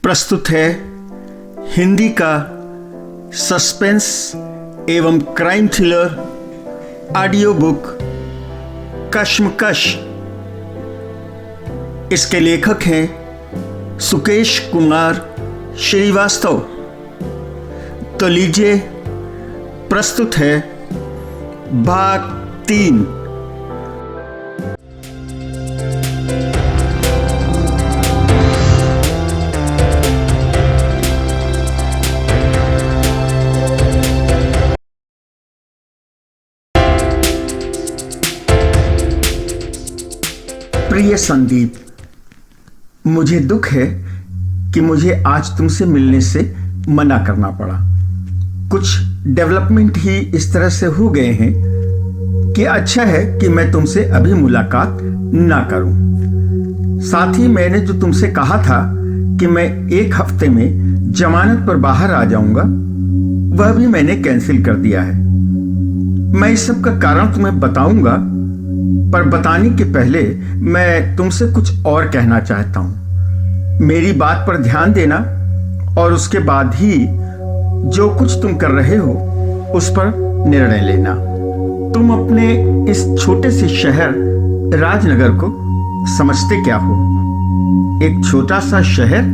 प्रस्तुत है हिंदी का सस्पेंस एवं क्राइम थ्रिलर ऑडियो बुक कश्मकश। इसके लेखक हैं सुकेश कुमार श्रीवास्तव। तो लीजिए, प्रस्तुत है भाग 3। प्रिय संदीप, मुझे दुख है कि मुझे आज तुमसे मिलने से मना करना पड़ा। कुछ डेवलपमेंट ही इस तरह से हो गए हैं कि अच्छा है कि मैं तुमसे अभी मुलाकात ना करूं। साथ ही मैंने जो तुमसे कहा था कि मैं 1 हफ्ते में जमानत पर बाहर आ जाऊंगा, वह भी मैंने कैंसिल कर दिया है। मैं इस सब का कारण तुम्हें बताऊंगा, पर बताने के पहले मैं तुमसे कुछ और कहना चाहता हूं। मेरी बात पर ध्यान देना और उसके बाद ही जो कुछ तुम कर रहे हो उस पर निर्णय लेना। तुम अपने इस छोटे से शहर राजनगर को समझते क्या हो? एक छोटा सा शहर,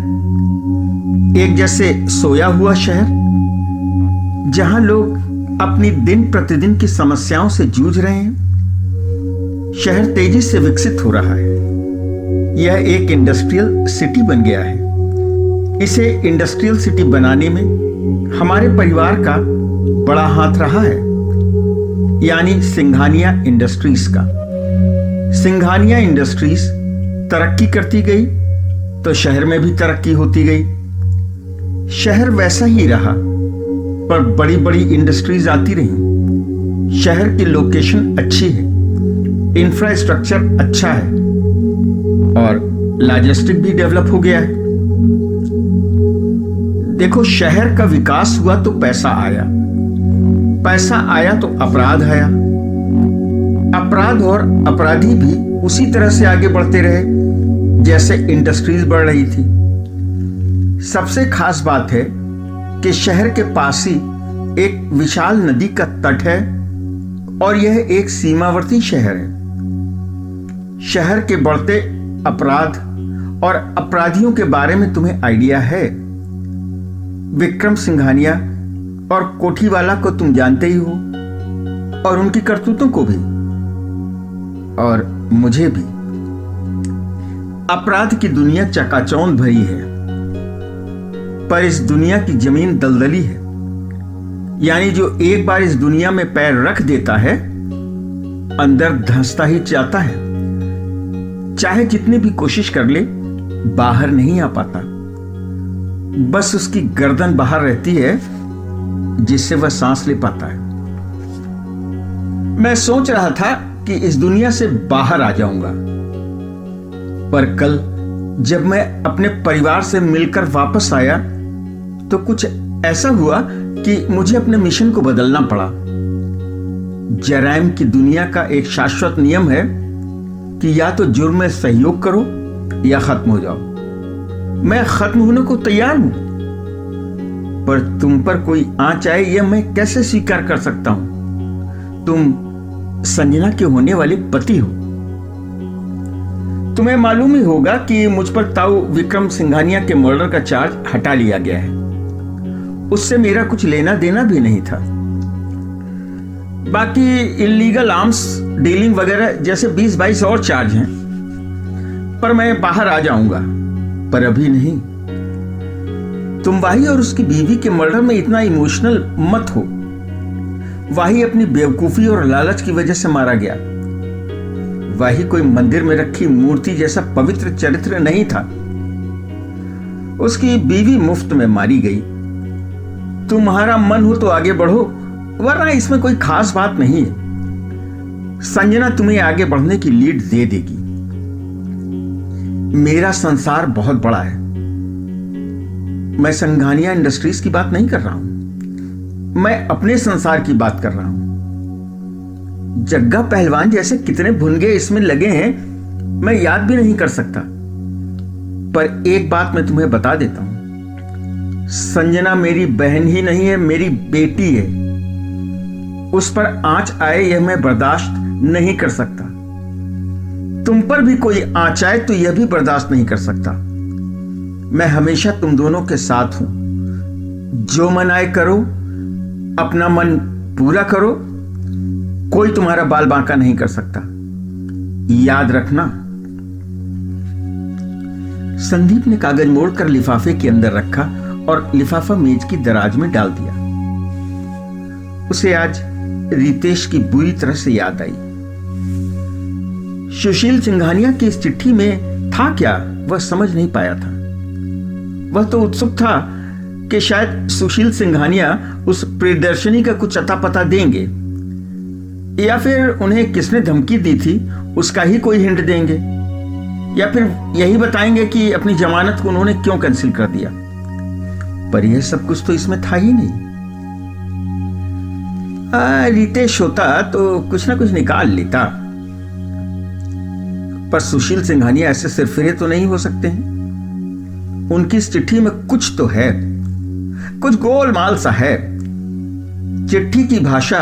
एक जैसे सोया हुआ शहर, जहां लोग अपनी दिन प्रतिदिन की समस्याओं से जूझ रहे हैं। शहर तेजी से विकसित हो रहा है। यह एक इंडस्ट्रियल सिटी बन गया है। इसे इंडस्ट्रियल सिटी बनाने में हमारे परिवार का बड़ा हाथ रहा है, यानी सिंघानिया इंडस्ट्रीज का। सिंघानिया इंडस्ट्रीज तरक्की करती गई तो शहर में भी तरक्की होती गई। शहर वैसा ही रहा, पर बड़ी बड़ी इंडस्ट्रीज आती रही। शहर की लोकेशन अच्छी है, इंफ्रास्ट्रक्चर अच्छा है और लॉजिस्टिक भी डेवलप हो गया है। देखो, शहर का विकास हुआ तो पैसा आया, पैसा आया तो अपराध आया। अपराध और अपराधी भी उसी तरह से आगे बढ़ते रहे जैसे इंडस्ट्रीज बढ़ रही थी। सबसे खास बात है कि शहर के पास ही एक विशाल नदी का तट है और यह एक सीमावर्ती शहर है। शहर के बढ़ते अपराध और अपराधियों के बारे में तुम्हें आइडिया है? विक्रम सिंघानिया और कोठीवाला को तुम जानते ही हो, और उनकी करतूतों को भी, और मुझे भी। अपराध की दुनिया चकाचौंध भरी है, पर इस दुनिया की जमीन दलदली है। यानी जो एक बार इस दुनिया में पैर रख देता है, अंदर धंसता ही जाता है। चाहे जितनी भी कोशिश कर ले, बाहर नहीं आ पाता। बस उसकी गर्दन बाहर रहती है जिससे वह सांस ले पाता है। मैं सोच रहा था कि इस दुनिया से बाहर आ जाऊंगा, पर कल जब मैं अपने परिवार से मिलकर वापस आया तो कुछ ऐसा हुआ कि मुझे अपने मिशन को बदलना पड़ा। जराइम की दुनिया का एक शाश्वत नियम है कि या तो जुर्म में सहयोग करो या खत्म हो जाओ। मैं खत्म होने को तैयार हूं, पर तुम पर कोई आंच आए यह मैं कैसे स्वीकार कर सकता हूं? तुम संजना के होने वाले पति हो। तुम्हें मालूम ही होगा कि मुझ पर ताऊ विक्रम सिंघानिया के मर्डर का चार्ज हटा लिया गया है। उससे मेरा कुछ लेना देना भी नहीं था। बाकी इलीगल आर्म्स डीलिंग वगैरह जैसे 20-22 और चार्ज हैं, पर मैं बाहर आ जाऊंगा, पर अभी नहीं। तुम वाही और उसकी बीवी के मर्डर में इतना इमोशनल मत हो। वाही अपनी बेवकूफी और लालच की वजह से मारा गया। वाही कोई मंदिर में रखी मूर्ति जैसा पवित्र चरित्र नहीं था। उसकी बीवी मुफ्त में मारी गई। तुम्हारा मन हो तो आगे बढ़ो, वरना इसमें कोई खास बात नहीं है। संजना तुम्हें आगे बढ़ने की लीड दे देगी। मेरा संसार बहुत बड़ा है। मैं सिंघानिया इंडस्ट्रीज की बात नहीं कर रहा हूं, मैं अपने संसार की बात कर रहा हूं। जग्गा पहलवान जैसे कितने भुनगे इसमें लगे हैं, मैं याद भी नहीं कर सकता। पर एक बात मैं तुम्हें बता देता हूं, संजना मेरी बहन ही नहीं है, मेरी बेटी है। उस पर आंच आए यह मैं बर्दाश्त नहीं कर सकता। तुम पर भी कोई आंच आए तो यह भी बर्दाश्त नहीं कर सकता। मैं हमेशा तुम दोनों के साथ हूं। जो मन आए करो, अपना मन पूरा करो, कोई तुम्हारा बाल बांका नहीं कर सकता, याद रखना। संदीप ने कागज मोड़कर लिफाफे के अंदर रखा और लिफाफा मेज की दराज में डाल दिया। उसे आज रितेश की बुरी तरह से याद आई। सुशील सिंघानिया की इस चिट्ठी में था क्या, वह समझ नहीं पाया था। वह तो उत्सुक था कि शायद सुशील सिंघानिया उस प्रियदर्शनी का कुछ अता पता देंगे, या फिर उन्हें किसने धमकी दी थी उसका ही कोई हिंट देंगे, या फिर यही बताएंगे कि अपनी जमानत को उन्होंने क्यों कैंसिल कर दिया। पर यह सब कुछ तो इसमें था ही नहीं। रितेश होता तो कुछ ना कुछ निकाल लेता, पर सुशील सिंघानिया ऐसे सिरफिरे तो नहीं हो सकते हैं। उनकी इस चिट्ठी में कुछ तो है, कुछ गोलमाल सा है। चिट्ठी की भाषा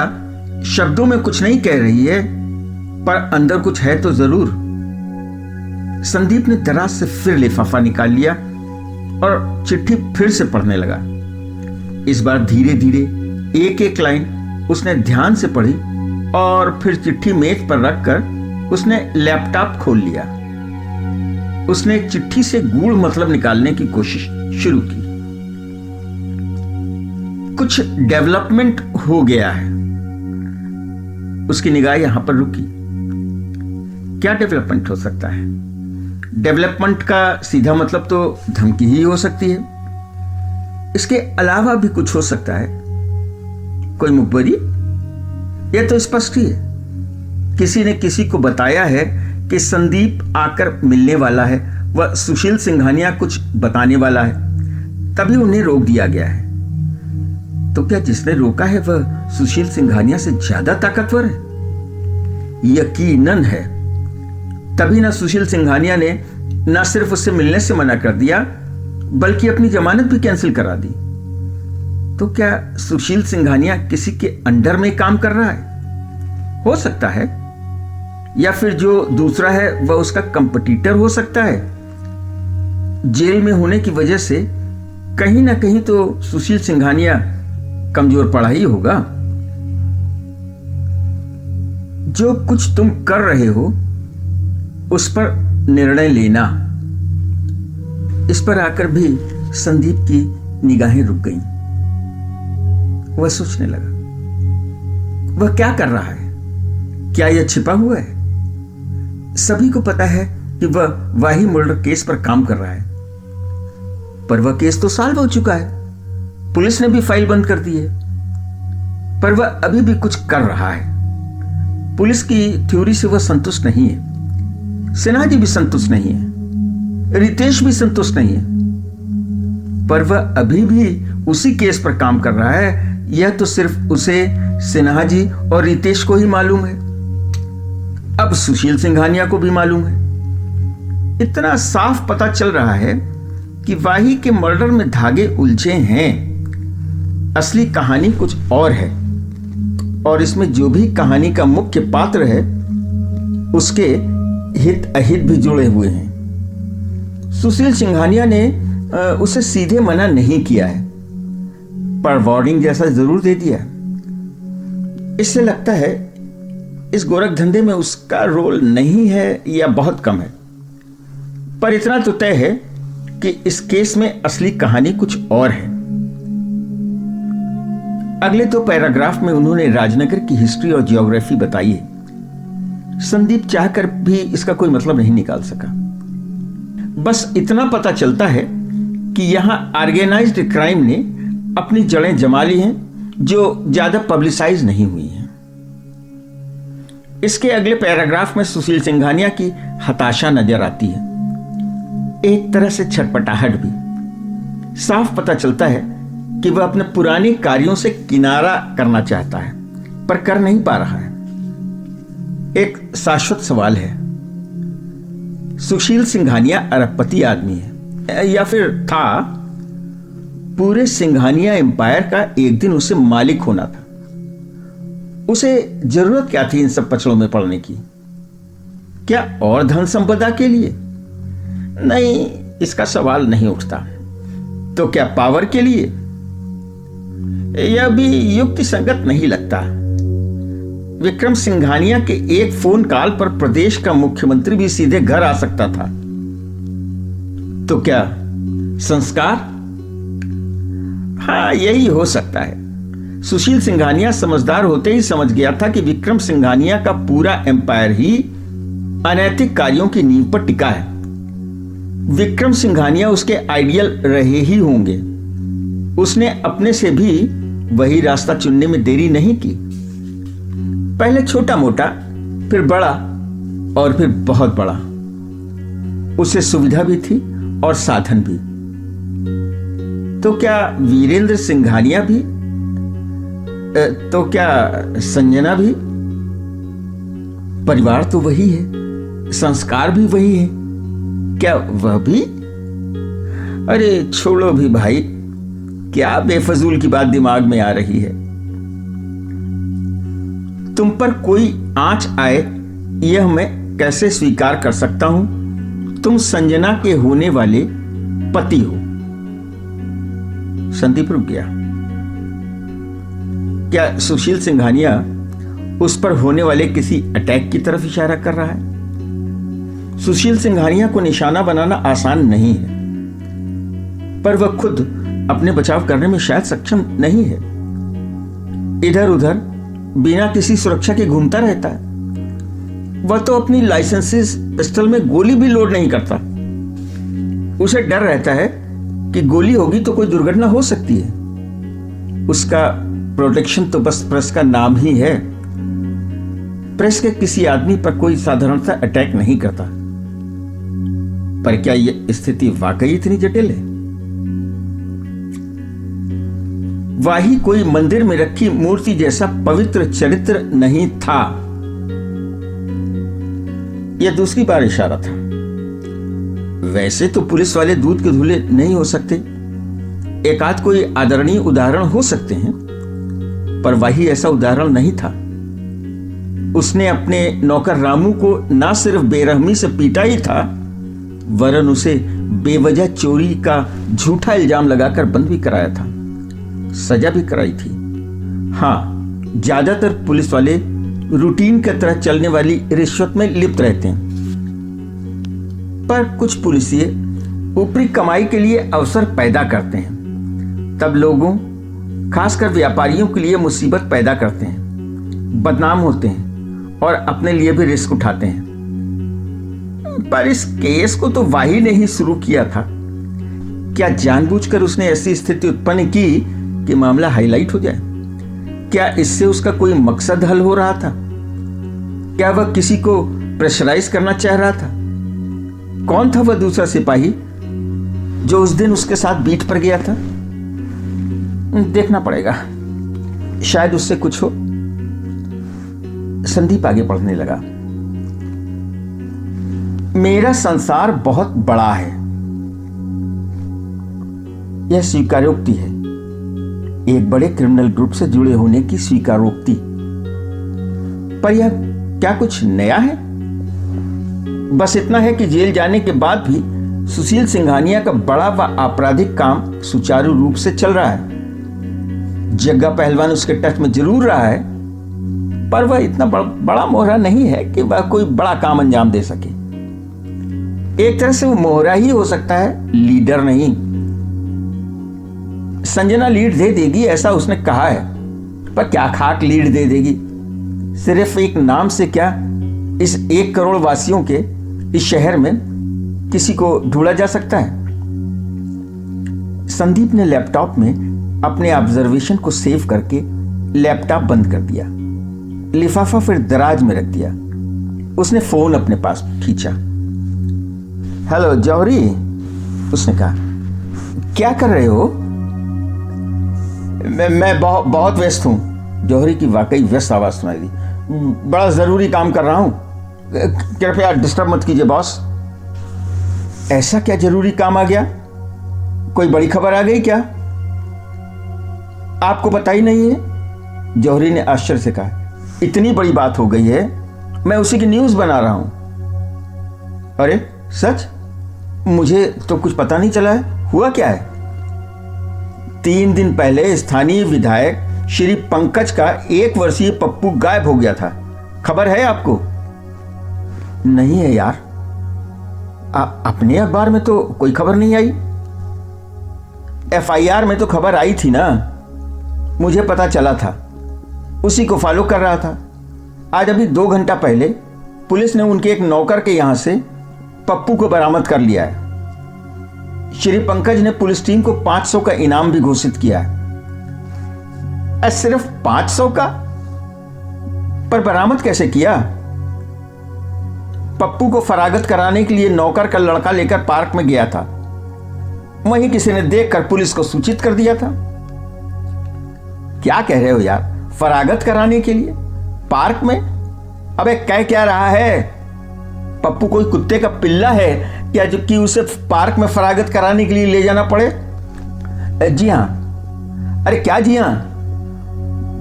शब्दों में कुछ नहीं कह रही है, पर अंदर कुछ है तो जरूर। संदीप ने दराज से फिर लिफाफा निकाल लिया और चिट्ठी फिर से पढ़ने लगा। इस बार धीरे धीरे एक एक लाइन उसने ध्यान से पढ़ी और फिर चिट्ठी मेज पर रखकर उसने लैपटॉप खोल लिया। उसने एक चिट्ठी से गूढ़ मतलब निकालने की कोशिश शुरू की। कुछ डेवलपमेंट हो गया है। उसकी निगाह यहां पर रुकी। क्या डेवलपमेंट हो सकता है? डेवलपमेंट का सीधा मतलब तो धमकी ही हो सकती है। इसके अलावा भी कुछ हो सकता है। कोई मुखबरी? यह तो स्पष्ट ही है। किसी ने किसी को बताया है कि संदीप आकर मिलने वाला है, वह सुशील सिंघानिया कुछ बताने वाला है, तभी उन्हें रोक दिया गया है। तो क्या जिसने रोका है वह सुशील सिंघानिया से ज्यादा ताकतवर है? यकीनन है। तभी ना सुशील सिंघानिया ने न सिर्फ उससे मिलने से मना कर दिया, बल्कि अपनी जमानत भी कैंसिल करा दी। तो क्या सुशील सिंघानिया किसी के अंडर में काम कर रहा है? हो सकता है। या फिर जो दूसरा है वह उसका कंपटीटर हो सकता है। जेल में होने की वजह से कहीं ना कहीं तो सुशील सिंघानिया कमजोर पड़ा ही होगा। जो कुछ तुम कर रहे हो उस पर निर्णय लेना। इस पर आकर भी संदीप की निगाहें रुक गईं। वह सोचने लगा, वह क्या कर रहा है? क्या यह छिपा हुआ है? सभी को पता है कि वह वाही मर्डर केस पर काम कर रहा है, पर वह केस तो सॉल्व हो चुका है। पुलिस ने भी फाइल बंद कर दी है, पर वह अभी भी कुछ कर रहा है। पुलिस की थ्योरी से वह संतुष्ट नहीं है। सिन्हा जी भी संतुष्ट नहीं है, रितेश भी संतुष्ट नहीं है, पर वह अभी भी उसी केस पर काम कर रहा है। यह तो सिर्फ उसे, सिन्हा जी और रितेश को ही मालूम है। अब सुशील सिंघानिया को भी मालूम है। इतना साफ पता चल रहा है कि वाही के मर्डर में धागे उलझे हैं। असली कहानी कुछ और है, और इसमें जो भी कहानी का मुख्य पात्र है उसके हित अहित भी जुड़े हुए हैं। सुशील सिंघानिया ने उसे सीधे मना नहीं किया है, पर वार्निंग जैसा जरूर दे दिया। इससे लगता है इस गोरख धंधे में उसका रोल नहीं है या बहुत कम है। पर इतना तो तय है कि इस केस में असली कहानी कुछ और है। अगले 2 पैराग्राफ में उन्होंने राजनगर की हिस्ट्री और जियोग्राफी बताई है। संदीप चाहकर भी इसका कोई मतलब नहीं निकाल सका। बस इतना पता चलता है कि यहां ऑर्गेनाइज्ड क्राइम ने अपनी जड़ें जमा ली हैं, जो ज्यादा पब्लिसाइज नहीं हुई हैं। इसके अगले पैराग्राफ में सुशील सिंघानिया की हताशा नजर आती है, एक तरह से छटपटाहट भी। साफ पता चलता है कि वह अपने पुराने कार्यों से किनारा करना चाहता है, पर कर नहीं पा रहा है। एक शाश्वत सवाल है, सुशील सिंघानिया अरबपति आदमी है या फिर था? पूरे सिंघानिया एम्पायर का एक दिन उसे मालिक होना था। उसे जरूरत क्या थी इन सब पचड़ों में पड़ने की? क्या और धन संपदा के लिए? नहीं, इसका सवाल नहीं उठता। तो क्या पावर के लिए? यह भी युक्ति संगत नहीं लगता। विक्रम सिंघानिया के एक फोन कॉल पर प्रदेश का मुख्यमंत्री भी सीधे घर आ सकता था। तो क्या संस्कार? हाँ, यही हो सकता है। सुशील सिंघानिया समझदार होते ही समझ गया था कि विक्रम सिंघानिया का पूरा एम्पायर ही अनैतिक कार्यों की नींव पर टिका है। विक्रम सिंघानिया उसके आइडियल रहे ही होंगे। उसने अपने से भी वही रास्ता चुनने में देरी नहीं की। पहले छोटा मोटा, फिर बड़ा और फिर बहुत बड़ा। उसे सुविधा भी थी और साधन भी। तो क्या वीरेंद्र सिंघानिया भी? तो क्या संजना भी? परिवार तो वही है, संस्कार भी वही है, क्या वह भी? अरे छोड़ो भी भाई, क्या बेफजूल की बात दिमाग में आ रही है। तुम पर कोई आंच आए यह मैं कैसे स्वीकार कर सकता हूं? तुम संजना के होने वाले पति हो। संदीप रुक गया। क्या सुशील सिंघानिया उस पर होने वाले किसी अटैक की तरफ इशारा कर रहा है? सुशील सिंघानिया को निशाना बनाना आसान नहीं है, पर वह खुद अपने बचाव करने में शायद सक्षम नहीं है। इधर उधर बिना किसी सुरक्षा के घूमता रहता है। वह तो अपनी लाइसेंसिस पिस्टल में गोली भी लोड नहीं करता। उसे डर रहता है कि गोली होगी तो कोई दुर्घटना हो सकती है। उसका प्रोटेक्शन तो बस प्रेस का नाम ही है। प्रेस के किसी आदमी पर कोई साधारणता अटैक नहीं करता। पर क्या यह स्थिति वाकई इतनी जटिल है? वाही कोई मंदिर में रखी मूर्ति जैसा पवित्र चरित्र नहीं था। यह दूसरी बार इशारा था। वैसे तो पुलिस वाले दूध के धुले नहीं हो सकते। एक आध कोई आदरणीय उदाहरण हो सकते हैं, पर वही ऐसा उदाहरण नहीं था। उसने अपने नौकर रामू को ना सिर्फ बेरहमी से पीटा ही था, वरन उसे बेवजह चोरी का झूठा इल्जाम लगाकर बंद भी कराया था, सजा भी कराई थी। हाँ, ज्यादातर पुलिस वाले रूटीन की तरह चलने वाली रिश्वत में लिप्त रहते हैं, पर कुछ पुलिसिए ऊपरी कमाई के लिए अवसर पैदा करते हैं। तब लोगों, खासकर व्यापारियों के लिए मुसीबत पैदा करते हैं, बदनाम होते हैं और अपने लिए भी रिस्क उठाते हैं। पर इस केस को तो वाही ने ही शुरू किया था। क्या जानबूझकर उसने ऐसी स्थिति उत्पन्न की कि मामला हाईलाइट हो जाए? क्या इससे उसका कोई मकसद हल हो रहा था? क्या वह किसी को प्रेशराइज करना चाह रहा था? कौन था वह दूसरा सिपाही जो उस दिन उसके साथ बीट पर गया था? देखना पड़ेगा, शायद उससे कुछ हो। संदीप आगे बढ़ने लगा। मेरा संसार बहुत बड़ा है, यह स्वीकारोक्ति है, एक बड़े क्रिमिनल ग्रुप से जुड़े होने की स्वीकारोक्ति। पर यह क्या कुछ नया है? बस इतना है कि जेल जाने के बाद भी सुशील सिंघानिया का बड़ा व आपराधिक काम सुचारू रूप से चल रहा है। जग्गा पहलवान उसके टच में जरूर रहा है, पर वह इतना बड़ा मोहरा नहीं है कि वह कोई बड़ा काम अंजाम दे सके। एक तरह से वो मोहरा ही हो सकता है, लीडर नहीं। संजना लीड दे देगी ऐसा उसने कहा है, पर क्या खाक लीड दे देगी? सिर्फ एक नाम से क्या इस 1 करोड़ वासियों के इस शहर में किसी को ढूंढा जा सकता है? संदीप ने लैपटॉप में अपने ऑब्जर्वेशन को सेव करके लैपटॉप बंद कर दिया, लिफाफा फिर दराज में रख दिया। उसने फोन अपने पास खींचा। हेलो जौहरी, उसने कहा, क्या कर रहे हो? मैं बहुत व्यस्त हूं। जौहरी की वाकई व्यस्त आवाज सुनाई दी। बड़ा जरूरी काम कर रहा हूं, कृपया डिस्टर्ब मत कीजिए बॉस। ऐसा क्या जरूरी काम आ गया? कोई बड़ी खबर आ गई क्या? आपको पता ही नहीं है? जौहरी ने आश्चर्य से कहा। इतनी बड़ी बात हो गई है, मैं उसी की न्यूज़ बना रहा हूं। अरे सच? मुझे तो कुछ पता नहीं चला है। हुआ क्या है? 3 दिन पहले स्थानीय विधायक श्री पंकज का 1 वर्षीय पप्पू गायब हो गया था। खबर है आपको? नहीं है यार, अपने अखबार में तो कोई खबर नहीं आई। FIR में तो खबर आई थी ना, मुझे पता चला था, उसी को फॉलो कर रहा था। आज अभी 2 घंटा पहले पुलिस ने उनके एक नौकर के यहां से पप्पू को बरामद कर लिया है। श्री पंकज ने पुलिस टीम को 500 का इनाम भी घोषित किया है। सिर्फ 500 का? पर बरामद कैसे किया? पप्पू को फरागत कराने के लिए नौकर का लड़का लेकर पार्क में गया था। वहीं किसी ने देखकर पुलिस को सूचित कर दिया था। क्या कह रहे हो यार? फरागत कराने के लिए पार्क में? अबे कह क्या रहा है? पप्पू कोई कुत्ते का पिल्ला है क्या जो कि उसे पार्क में फरागत कराने के लिए ले जाना पड़े? जी हां। अरे क्या जी हां?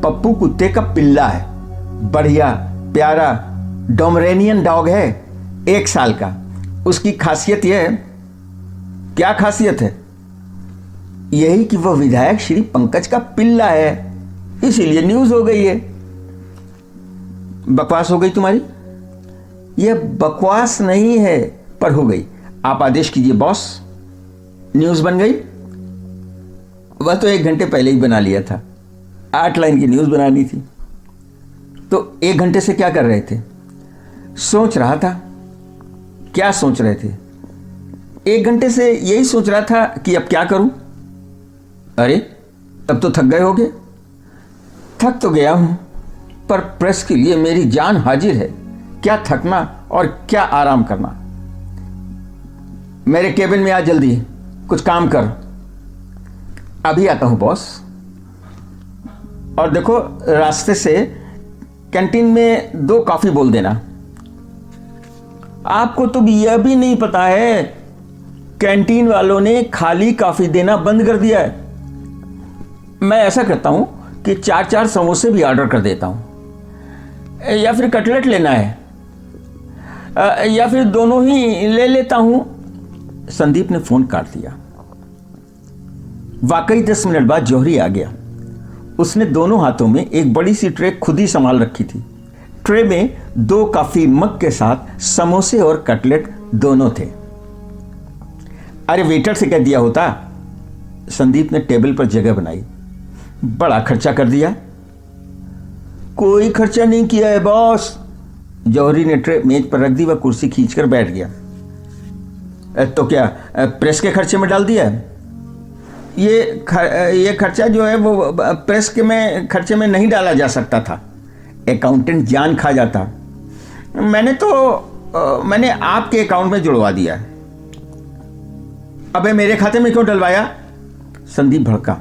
पप्पू कुत्ते का पिल्ला है, बढ़िया प्यारा डोमरेनियन डॉग है, 1 साल का। उसकी खासियत यह है। क्या खासियत है? यही कि वह विधायक श्री पंकज का पिल्ला है, इसीलिए न्यूज हो गई है। बकवास हो गई तुम्हारी? यह बकवास नहीं है, पर हो गई। आप आदेश कीजिए बॉस। न्यूज बन गई। वह तो 1 घंटे पहले ही बना लिया था। 8 लाइन की न्यूज बनानी थी। तो 1 घंटे से क्या कर रहे थे? सोच रहा था। क्या सोच रहे थे? 1 घंटे से यही सोच रहा था कि अब क्या करूं। अरे तब तो थक गए होगे? थक तो गया हूं, पर प्रेस के लिए मेरी जान हाजिर है। क्या थकना और क्या आराम करना। मेरे केबिन में आ जल्दी, कुछ काम कर। अभी आता हूं बॉस। और देखो, रास्ते से कैंटीन में 2 कॉफी बोल देना। आपको तो यह भी नहीं पता है, कैंटीन वालों ने खाली कॉफी देना बंद कर दिया है। मैं ऐसा करता हूं कि 4-4 समोसे भी ऑर्डर कर देता हूं। या फिर कटलेट लेना है, या फिर दोनों ही ले लेता हूं। संदीप ने फोन काट दिया। वाकई 10 मिनट बाद जौहरी आ गया। उसने दोनों हाथों में एक बड़ी सी ट्रे खुद ही संभाल रखी थी। ट्रे में 2 कॉफी मग के साथ समोसे और कटलेट दोनों थे। अरे वेटर से कह दिया होता। संदीप ने टेबल पर जगह बनाई। बड़ा खर्चा कर दिया। कोई खर्चा नहीं किया है बॉस। जौहरी ने ट्रे मेज पर रख दी व कुर्सी खींचकर बैठ गया। तो क्या प्रेस के खर्चे में डाल दिया है? ये खर्चा जो है वो प्रेस के में खर्चे में नहीं डाला जा सकता था। अकाउंटेंट जान खा जाता। मैंने आपके अकाउंट में जुड़वा दिया है। अबे मेरे खाते में क्यों डलवाया? संदीप भड़का।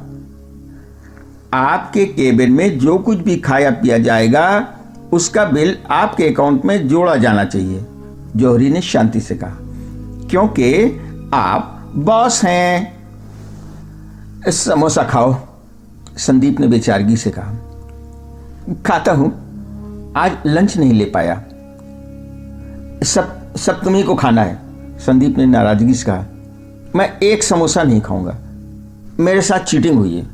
आपके केबिन में जो कुछ भी खाया पिया जाएगा उसका बिल आपके अकाउंट में जोड़ा जाना चाहिए, जौहरी ने शांति से कहा, क्योंकि आप बॉस हैं। समोसा खाओ, संदीप ने बेचारगी से कहा। खाता हूं, आज लंच नहीं ले पाया। सब तुम्ही को खाना है, संदीप ने नाराजगी से कहा। मैं एक समोसा नहीं खाऊंगा, मेरे साथ चीटिंग हुई है।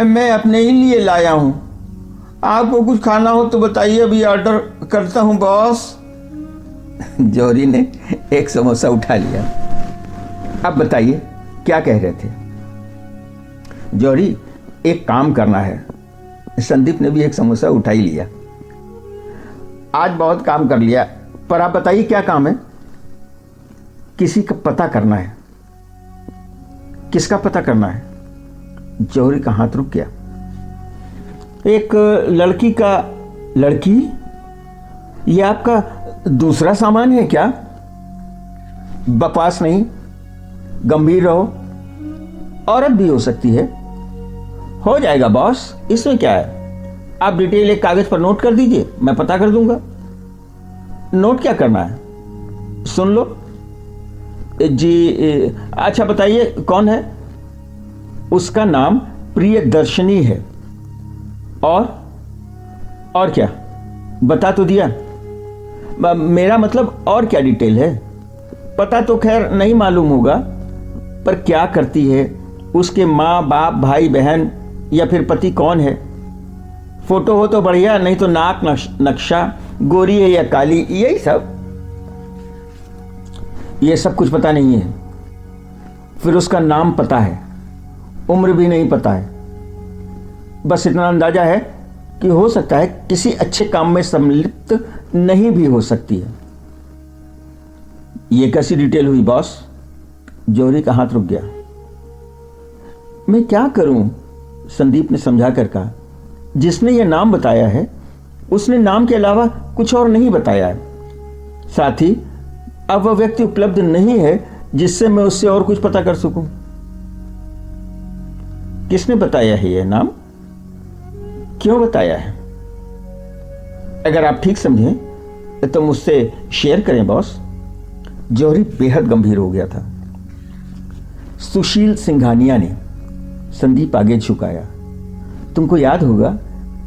मैं अपने ही लिए लाया हूं, आपको कुछ खाना हो तो बताइए, अभी ऑर्डर करता हूं बॉस। जौहरी ने एक समोसा उठा लिया। अब बताइए क्या कह रहे थे? जौहरी, एक काम करना है। संदीप ने भी एक समोसा उठा ही लिया। आज बहुत काम कर लिया, पर आप बताइए क्या काम है? किसी का पता करना है। किसका पता करना है? जौहरी का हाथ रुक गया। एक लड़की का। लड़की? यह आपका दूसरा सामान है क्या? बकवास नहीं, गंभीर रहो। औरत भी हो सकती है। हो जाएगा बॉस, इसमें क्या है? आप डिटेल एक कागज पर नोट कर दीजिए, मैं पता कर दूंगा। नोट क्या करना है? सुन लो जी। अच्छा बताइए कौन है? उसका नाम प्रियदर्शनी है। और क्या, बता तो दिया। मेरा मतलब और क्या डिटेल है? पता तो खैर नहीं मालूम होगा, पर क्या करती है, उसके माँ बाप भाई बहन या फिर पति कौन है? फोटो हो तो बढ़िया, नहीं तो नाक नक्शा, गोरी है या काली, यही सब। ये सब कुछ पता नहीं है। फिर उसका नाम पता है, उम्र भी नहीं पता है। बस इतना अंदाजा है कि हो सकता है किसी अच्छे काम में सम्मिलित नहीं भी हो सकती है। ये कैसी डिटेल हुई बॉस? जौहरी का हाथ रुक गया। मैं क्या करूं, संदीप ने समझा कर कहा। जिसने यह नाम बताया है उसने नाम के अलावा कुछ और नहीं बताया है। साथ ही अब वह व्यक्ति उपलब्ध नहीं है जिससे मैं उससे और कुछ पता कर सकूं। किसने बताया है यह नाम? क्यों बताया है? अगर आप ठीक समझें तो मुझसे शेयर करें बॉस। जौहरी बेहद गंभीर हो गया था। सुशील सिंघानिया ने संदीप आगे झुकाया। तुमको याद होगा,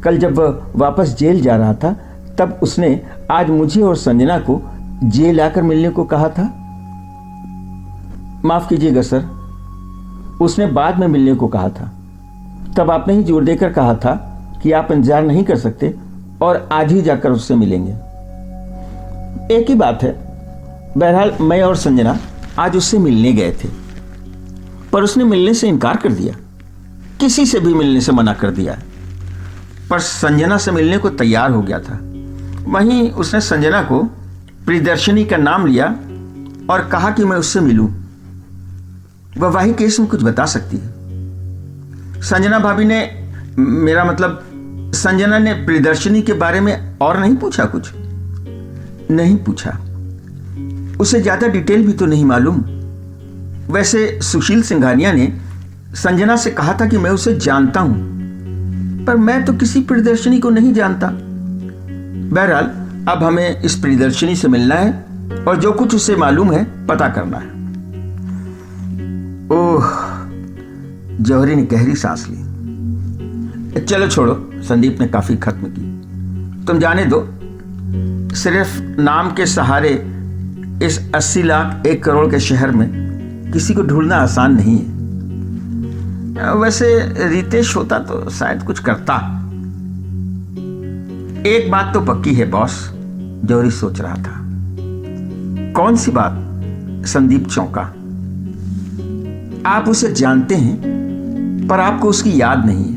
कल जब वह वापस जेल जा रहा था तब उसने आज मुझे और संजना को जेल आकर मिलने को कहा था। माफ कीजिएगा सर, उसने बाद में मिलने को कहा था। तब आपने ही जोर देकर कहा था कि आप इंतजार नहीं कर सकते और आज ही जाकर उससे मिलेंगे। एक ही बात है। बहरहाल मैं और संजना आज उससे मिलने गए थे, पर उसने मिलने से इनकार कर दिया। किसी से भी मिलने से मना कर दिया। पर संजना से मिलने को तैयार हो गया था। वहीं उसने संजना को प्रियदर्शनी का नाम लिया और कहा कि मैं उससे मिलूं। वैवाहिक केस में कुछ बता सकती है। संजना भाभी ने, मेरा मतलब संजना ने प्रियदर्शनी के बारे में और नहीं पूछा? कुछ नहीं पूछा। उसे ज्यादा डिटेल भी तो नहीं मालूम। वैसे सुशील सिंघानिया ने संजना से कहा था कि मैं उसे जानता हूं, पर मैं तो किसी प्रियदर्शनी को नहीं जानता। बहरहाल अब हमें इस प्रियदर्शनी से मिलना है और जो कुछ उसे मालूम है पता करना है। ओह, जौहरी ने गहरी सांस ली। चलो छोड़ो, संदीप ने काफी खत्म की। तुम जाने दो। सिर्फ नाम के सहारे इस 80 लाख 1 करोड़ के शहर में किसी को ढूंढना आसान नहीं है। वैसे रितेश होता तो शायद कुछ करता। एक बात तो पक्की है बॉस, जौहरी सोच रहा था। कौन सी बात? संदीप चौंका। आप उसे जानते हैं पर आपको उसकी याद नहीं है।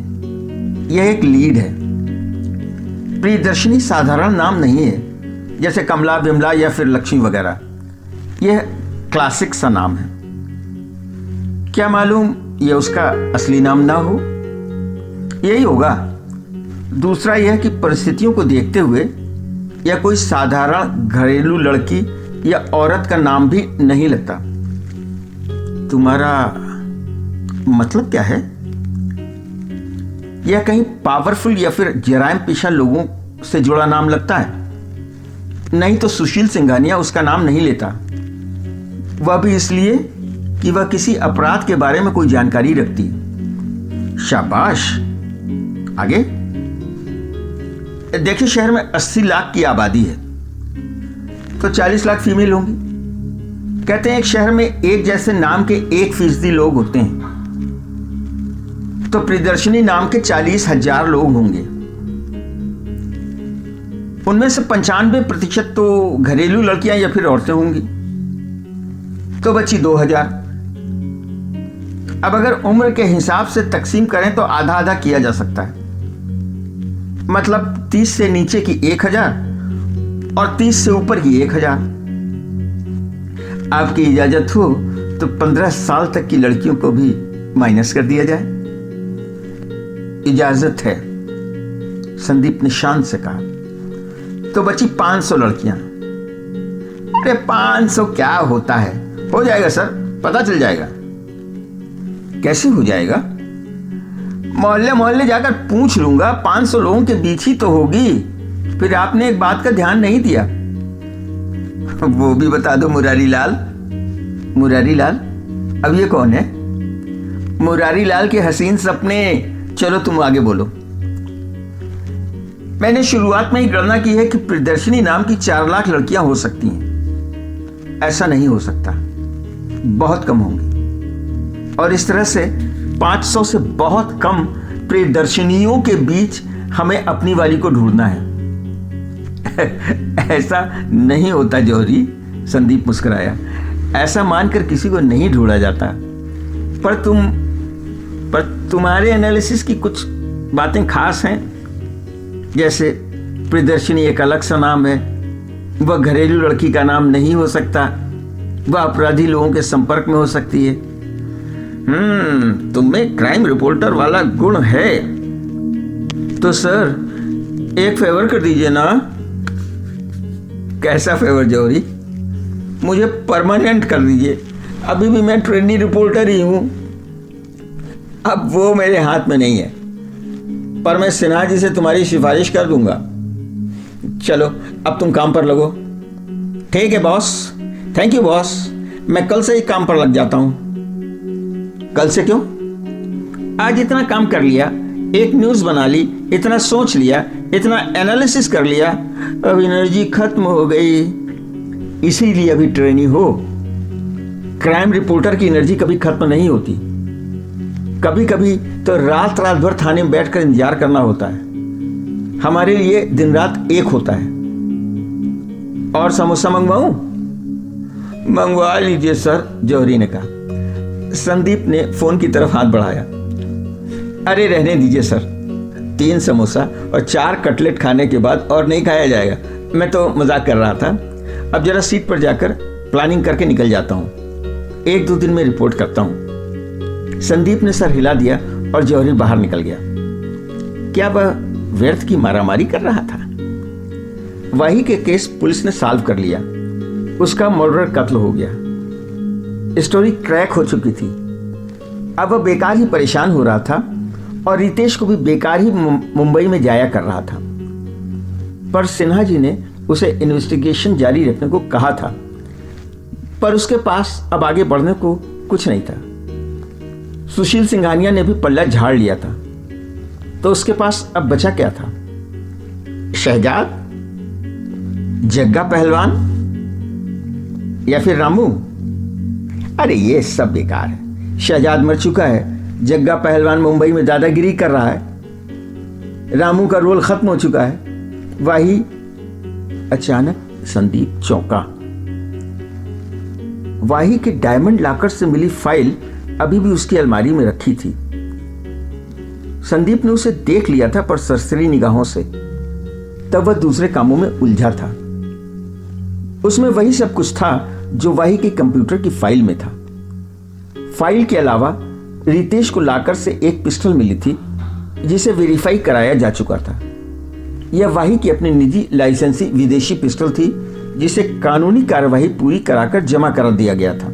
यह एक लीड है। प्रियदर्शनी साधारण नाम नहीं है जैसे कमला, विमला या फिर लक्ष्मी वगैरह। यह क्लासिक सा नाम है। क्या मालूम यह उसका असली नाम ना हो? यही होगा। दूसरा यह कि परिस्थितियों को देखते हुए यह कोई साधारण घरेलू लड़की या औरत का नाम भी नहीं लगता। तुम्हारा मतलब क्या है? यह कहीं पावरफुल या फिर जराइम पेशा लोगों से जुड़ा नाम लगता है। नहीं तो सुशील सिंघानिया उसका नाम नहीं लेता। वह भी इसलिए कि वह किसी अपराध के बारे में कोई जानकारी रखती है। शाबाश। आगे देखिए, शहर में 80 लाख की आबादी है तो 40 लाख फीमेल होंगी। कहते हैं एक शहर में एक जैसे नाम के 1% लोग होते हैं, तो प्रियदर्शनी नाम के 40,000 लोग होंगे। उनमें से 95% तो घरेलू लड़कियां या फिर औरतें होंगी, तो बची 2,000। अब अगर उम्र के हिसाब से तकसीम करें तो आधा आधा किया जा सकता है। मतलब 30 से नीचे की 1,000 और 30 से ऊपर की 1,000। आपकी इजाजत हो तो 15 साल तक की लड़कियों को भी माइनस कर दिया जाए। इजाजत है, संदीप ने शान से कहा। तो बची 500 लड़कियां। अरे 500 क्या होता है? हो जाएगा सर, पता चल जाएगा। कैसे हो जाएगा? मोहल्ले मोहल्ले जाकर पूछ लूंगा। 500 लोगों के बीच ही तो होगी। फिर आपने एक बात का ध्यान नहीं दिया, वो भी बता दो। मुरारी लाल। मुरारी लाल? अब ये कौन है? मुरारी लाल के हसीन सपने। चलो तुम आगे बोलो। मैंने शुरुआत में ही गणना की है कि प्रियदर्शनी नाम की 4 लाख लड़कियां हो सकती हैं। ऐसा नहीं हो सकता, बहुत कम होंगी। और इस तरह से 500 से बहुत कम प्रियदर्शनियों के बीच हमें अपनी वाली को ढूंढना है। ऐसा नहीं होता जौहरी, संदीप मुस्कुराया। ऐसा मानकर किसी को नहीं ढूंढा जाता। पर तुम्हारे एनालिसिस की कुछ बातें खास हैं। जैसे प्रियदर्शनी एक अलग सा नाम है, वह घरेलू लड़की का नाम नहीं हो सकता, वह अपराधी लोगों के संपर्क में हो सकती है। तुम्हें क्राइम रिपोर्टर वाला गुण है। तो सर एक फेवर कर दीजिए ना। कैसा फेवर जौहरी? मुझे परमानेंट कर दीजिए। अभी भी मैं ट्रेनी रिपोर्टर ही हूं। अब वो मेरे हाथ में नहीं है, पर मैं सिन्हा जी से तुम्हारी सिफारिश कर दूंगा। चलो अब तुम काम पर लगो। ठीक है बॉस। Thank you boss. मैं कल से ही काम पर लग जाता हूं। कल से क्यों? आज इतना काम कर लिया, एक न्यूज बना ली, इतना सोच लिया, इतना एनालिसिस कर लिया, अब एनर्जी खत्म हो गई। इसीलिए अभी ट्रेनी हो। क्राइम रिपोर्टर की एनर्जी कभी खत्म नहीं होती। कभी कभी तो रात रात भर थाने में बैठकर इंतजार करना होता है। हमारे लिए दिन रात एक होता है। और समोसा मंगवाऊं? मंगवा लीजिए सर, जौहरी ने कहा। संदीप ने फोन की तरफ हाथ बढ़ाया। अरे रहने दीजिए सर, 3 समोसा और 4 कटलेट खाने के बाद और नहीं खाया जाएगा। मैं तो मजाक कर रहा था। अब जरा सीट पर जाकर प्लानिंग करके निकल जाता हूँ। 1-2 दिन में रिपोर्ट करता हूँ। संदीप ने सर हिला दिया और जौहरी बाहर निकल गया। क्या वह व्यर्थ की मारामारी कर रहा था? वही के केस पुलिस ने सॉल्व कर लिया। उसका मर्डर कत्ल हो गया। स्टोरी क्रैक हो चुकी थी। अब वह बेकार ही परेशान हो रहा था और रितेश को भी बेकार ही मुंबई में जाया कर रहा था। पर सिन्हा जी ने उसे इन्वेस्टिगेशन जारी रखने को कहा था, पर उसके पास अब आगे बढ़ने को कुछ नहीं था। सुशील सिंघानिया ने भी पल्ला झाड़ लिया था, तो उसके पास अब बचा क्या था? शहजाद, जग्गा पहलवान या फिर रामू? अरे ये सब बेकार है। शहजाद मर चुका है, जग्गा पहलवान मुंबई में दादागिरी कर रहा है, रामू का रोल खत्म हो चुका है। वही अचानक संदीप चौंका। वाही के डायमंड लॉकर से मिली फाइल अभी भी उसकी अलमारी में रखी थी। संदीप ने उसे देख लिया था, पर सरसरी निगाहों से। तब वह दूसरे कामों में उलझा था। उसमें वही सब कुछ था जो वाही के कंप्यूटर की फाइल में था। फाइल के अलावा रितेश को लाकर से एक पिस्टल मिली थी, जिसे वेरीफाई कराया जा चुका था। यह वाही की अपनी निजी लाइसेंसी विदेशी पिस्टल थी, जिसे कानूनी कार्यवाही पूरी कराकर जमा करा दिया गया था।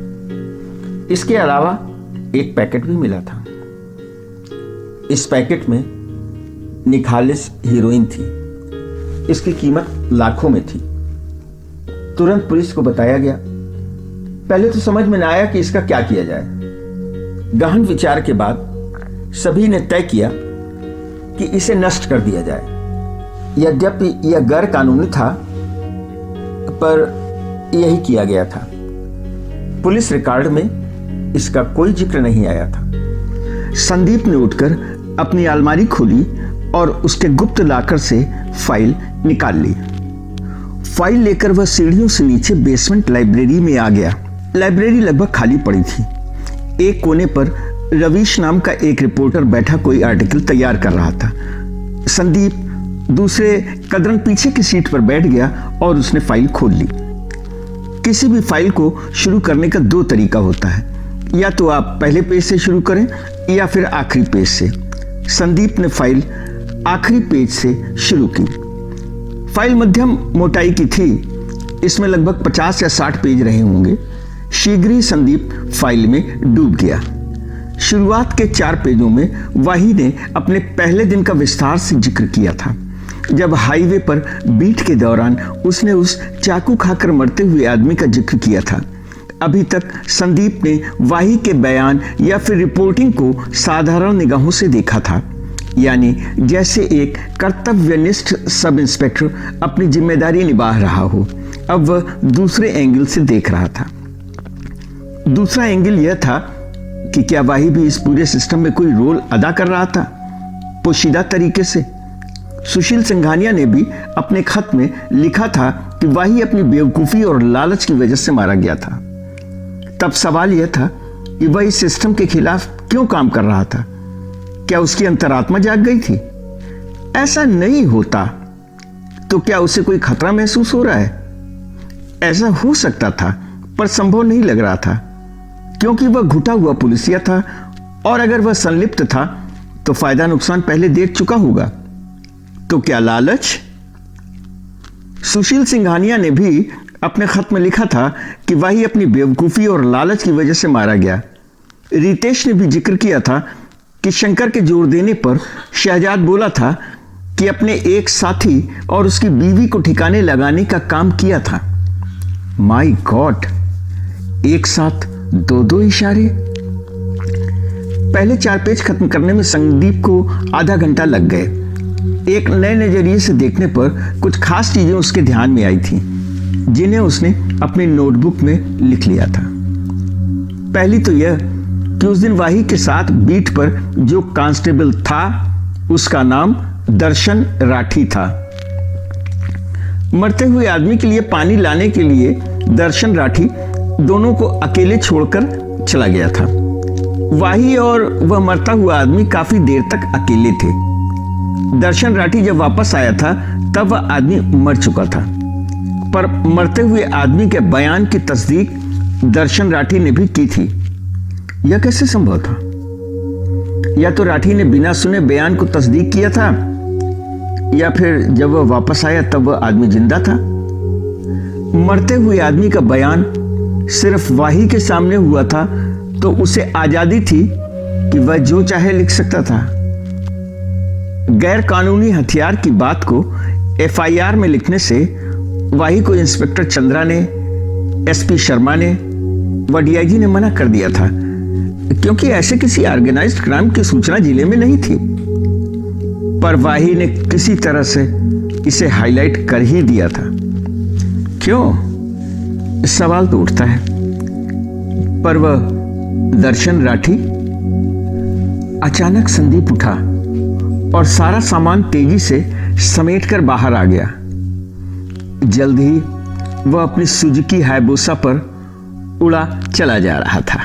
इसके अलावा एक पैकेट भी मिला था। इस पैकेट में निखालिस हीरोइन थी। इसकी कीमत लाखों में थी। तुरंत पुलिस को बताया गया। पहले तो समझ में न आया कि इसका क्या किया जाए। गहन विचार के बाद सभी ने तय किया कि इसे नष्ट कर दिया जाए। यद्यपि यह गैर कानूनी था, पर यही किया गया था। पुलिस रिकॉर्ड में इसका कोई जिक्र नहीं आया था। संदीप ने उठकर अपनी अलमारी खोली और उसके गुप्त लॉकर से फाइल निकाल ली। फाइल लेकर वह सीढ़ियों से नीचे बेसमेंट लाइब्रेरी में आ गया। लाइब्रेरी लगभग खाली पड़ी थी। एक कोने पर रवीश नाम का एक रिपोर्टर बैठा कोई आर्टिकल तैयार कर रहा था। संदीप दूसरे कदरन पीछे की सीट पर बैठ गया और उसने फाइल खोल ली। किसी भी फाइल को शुरू करने का 2 तरीका होता है, या तो आप पहले पेज से शुरू करें या फिर आखिरी पेज से। संदीप ने फाइल आखिरी पेज से शुरू की। फाइल मध्यम मोटाई की थी। इसमें लगभग 50 या 60 पेज रहे होंगे। शीघ्र ही संदीप फाइल में डूब गया। शुरुआत के 4 पेजों में वाही ने अपने पहले दिन का विस्तार से जिक्र किया था, जब हाईवे पर बीट के दौरान उसने उस चाकू खाकर मरते हुए आदमी का जिक्र किया था। अभी तक संदीप ने वाही के बयान या फिर रिपोर्टिंग को साधारण निगाहों से देखा था, यानी जैसे एक कर्तव्यनिष्ठ सब इंस्पेक्टर अपनी जिम्मेदारी निभा रहा हो। अब वह दूसरे एंगल से देख रहा था। दूसरा एंगल यह था कि क्या वाही भी इस पूरे सिस्टम में कोई रोल अदा कर रहा था, पोशीदा तरीके से। सुशील सिंघानिया ने भी अपने खत में लिखा था कि वाही अपनी बेवकूफ़ी और लालच की वजह से मारा गया था। तब सवाल यह था कि वह इस सिस्टम के खिलाफ क्यों काम कर रहा था। क्या उसकी अंतरात्मा जाग गई थी? ऐसा नहीं होता तो क्या उसे कोई खतरा महसूस हो रहा है? ऐसा हो सकता था, पर संभव नहीं लग रहा था, क्योंकि वह घुटा हुआ पुलिसिया था, और अगर वह संलिप्त था तो फायदा नुकसान पहले देख चुका होगा। तो क्या लालच? सुशील सिंघानिया ने भी अपने खत में लिखा था कि वही अपनी बेवकूफ़ी और लालच की वजह से मारा गया। रितेश ने भी जिक्र किया था कि शंकर के जोर देने पर शहजाद बोला था कि अपने एक साथी और उसकी बीवी को ठिकाने लगाने का काम किया था। माय गॉड, एक साथ दो दो इशारे। पहले 4 पेज खत्म करने में संदीप को आधा घंटा लग गए। एक नए नजरिए से देखने पर कुछ खास चीजें उसके ध्यान में आई थी, जिन्हें उसने अपनी नोटबुक में लिख लिया था। पहली तो यह कि उस दिन वाही के साथ बीट पर जो कांस्टेबल था उसका नाम दर्शन राठी था। मरते हुए आदमी के लिए पानी लाने के लिए दर्शन राठी दोनों को अकेले छोड़कर चला गया था। वाही और वह मरता हुआ आदमी काफी देर तक अकेले थे। दर्शन राठी जब वापस आया था तब वह आदमी मर चुका था, पर मरते हुए आदमी के बयान की तस्दीक दर्शन राठी ने भी की थी। यह कैसे संभव था? या तो राठी ने बिना सुने बयान को तस्दीक किया था, या फिर जब वह वापस आया तब वह आदमी जिंदा था। मरते हुए आदमी का बयान सिर्फ वाही के सामने हुआ था तो उसे आजादी थी कि वह जो चाहे लिख सकता था। गैर कानूनी हथियार की बात को एफआईआर में लिखने से वाही को इंस्पेक्टर चंद्रा ने, एसपी शर्मा ने व डीआईजी ने मना कर दिया था, क्योंकि ऐसे किसी ऑर्गेनाइज्ड क्राइम की सूचना जिले में नहीं थी। पर वाही ने किसी तरह से इसे हाईलाइट कर ही दिया था। क्यों? सवाल तो उठता है। पर वह दर्शन राठी? अचानक संदीप उठा और सारा सामान तेजी से समेटकर बाहर आ गया। जल्द ही वह अपनी सुजुकी हायबुसा पर उड़ा चला जा रहा था।